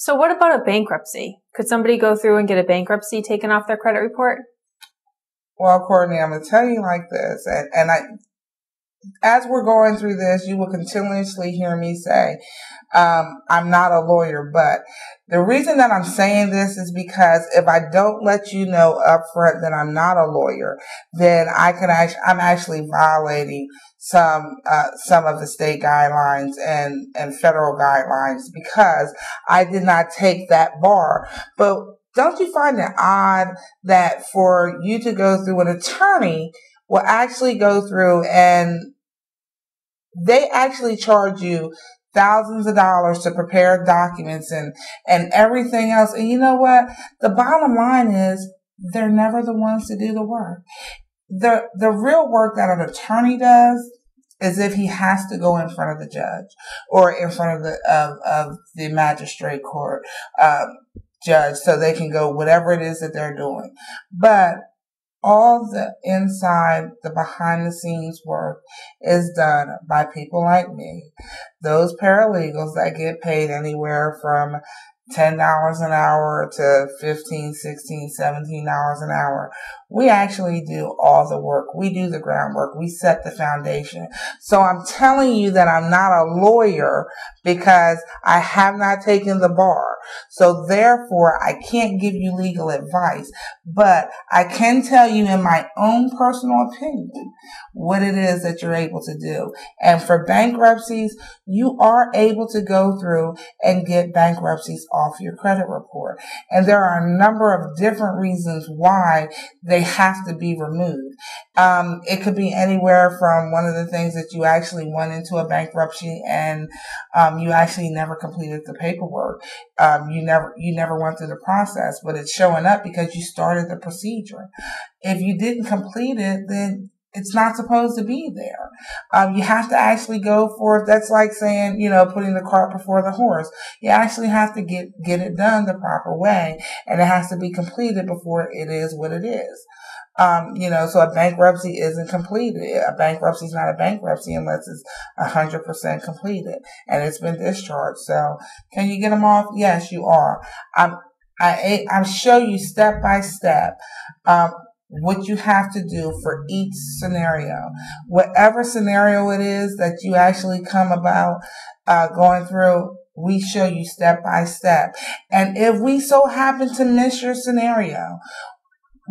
So what about a bankruptcy? Could somebody go through and get a bankruptcy taken off their credit report? Well, Courtney, I'm going to tell you like this, as we're going through this, you will continuously hear me say, I'm not a lawyer, but the reason that I'm saying this is because if I don't let you know up front that I'm not a lawyer, then I'm actually violating some of the state guidelines and federal guidelines because I did not take that bar. But don't you find it odd that for you to go through, an attorney will actually go through and they actually charge you thousands of dollars to prepare documents and everything else. And you know what? The bottom line is they're never the ones to do the work. The real work that an attorney does is if he has to go in front of the judge or in front of the magistrate court judge so they can go whatever it is that they're doing. But all the inside, the behind the scenes work is done by people like me. Those paralegals that get paid anywhere from $10 an hour to $15, $16, $17 an hour. We actually do all the work. We do the groundwork. We set the foundation. So I'm telling you that I'm not a lawyer because I have not taken the bar. So therefore, I can't give you legal advice, but I can tell you in my own personal opinion what it is that you're able to do. And for bankruptcies, you are able to go through and get bankruptcies off your credit report. And there are a number of different reasons why they have to be removed. It could be anywhere from one of the things that you actually went into a bankruptcy and you actually never completed the paperwork. You never went through the process, but it's showing up because you started the procedure. If you didn't complete it, then it's not supposed to be there. You have to actually go for it. That's like saying, putting the cart before the horse. You actually have to get it done the proper way, and it has to be completed before it is what it is. So a bankruptcy isn't completed. A bankruptcy is not a bankruptcy unless it's 100% completed and it's been discharged. So can you get them off? Yes, you are. I'm show you step by step, what you have to do for each scenario. Whatever scenario it is that you actually come about going through, we show you step by step. And if we so happen to miss your scenario,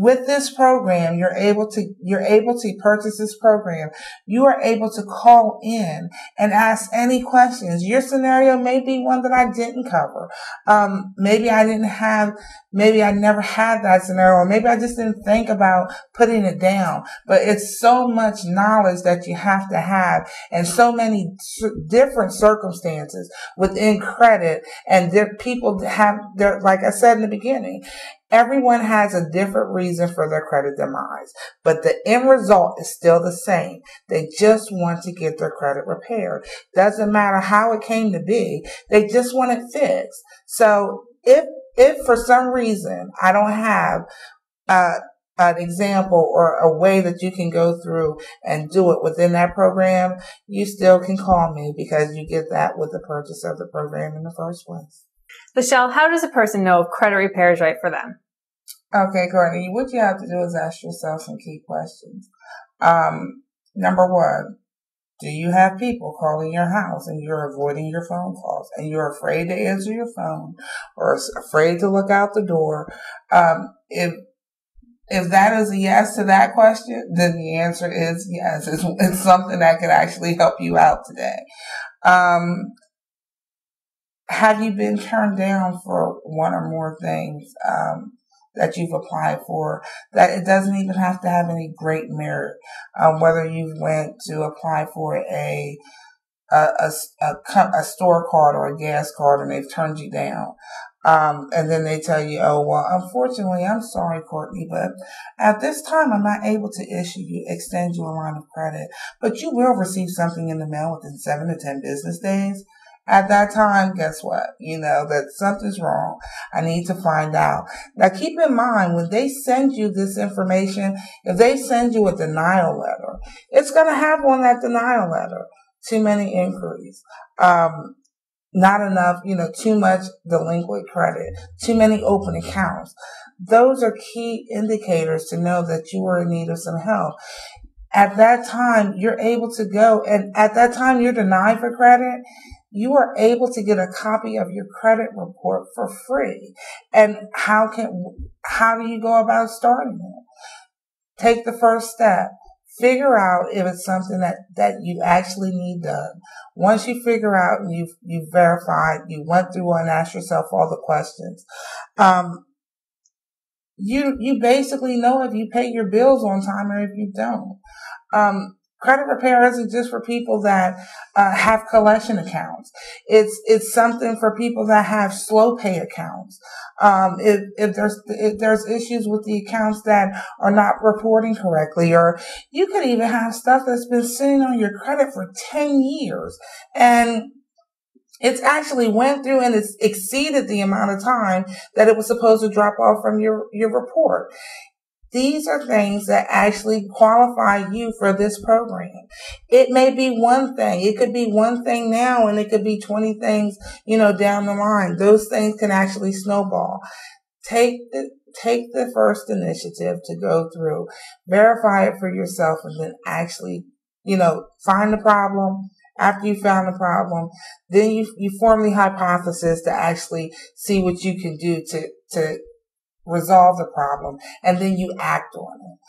with this program, you're able to purchase this program. You are able to call in and ask any questions. Your scenario may be one that I didn't cover. Maybe I never had that scenario, or maybe I just didn't think about putting it down. But it's so much knowledge that you have to have, and so many different circumstances within credit, and people have like I said in the beginning, everyone has a different reason for their credit demise, but the end result is still the same. They just want to get their credit repaired. Doesn't matter how it came to be. They just want it fixed. So if for some reason I don't have an example or a way that you can go through and do it within that program, you still can call me because you get that with the purchase of the program in the first place. Michelle, how does a person know if credit repair is right for them? Okay, Courtney, what you have to do is ask yourself some key questions. Number one, do you have people calling your house and you're avoiding your phone calls and you're afraid to answer your phone or afraid to look out the door? If that is a yes to that question, then the answer is yes. It's something that could actually help you out today. Have you been turned down for one or more things that you've applied for? That it doesn't even have to have any great merit. Whether you went to apply for a store card or a gas card and they've turned you down. And then they tell you, oh, well, unfortunately, I'm sorry, Courtney, but at this time, I'm not able to extend you a line of credit, but you will receive something in the mail within 7 to 10 business days. At that time, guess what? That something's wrong. I need to find out. Now, keep in mind, when they send you this information, if they send you a denial letter, it's going to have on that denial letter too many inquiries. not enough, too much delinquent credit, too many open accounts. Those are key indicators to know that you are in need of some help. At that time, you're able to go, and at that time you're denied for credit, you are able to get a copy of your credit report for free. And how do you go about starting it? Take the first step. Figure out if it's something that you actually need done. Once you figure out and you've verified, you went through and asked yourself all the questions, you basically know if you pay your bills on time or if you don't. Credit repair isn't just for people that have collection accounts. It's something for people that have slow pay accounts. If there's issues with the accounts that are not reporting correctly, or you could even have stuff that's been sitting on your credit for 10 years and it's actually went through and it's exceeded the amount of time that it was supposed to drop off from your report. These are things that actually qualify you for this program. It may be one thing. It could be one thing now and it could be 20 things, down the line. Those things can actually snowball. Take the first initiative to go through, verify it for yourself, and then actually, find the problem. After you found the problem, then you form the hypothesis to actually see what you can do to resolve the problem, and then you act on it.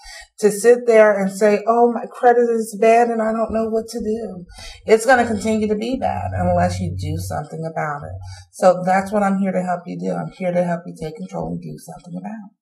To sit there and say, oh, my credit is bad and I don't know what to do. It's going to continue to be bad unless you do something about it. So that's what I'm here to help you do. I'm here to help you take control and do something about it.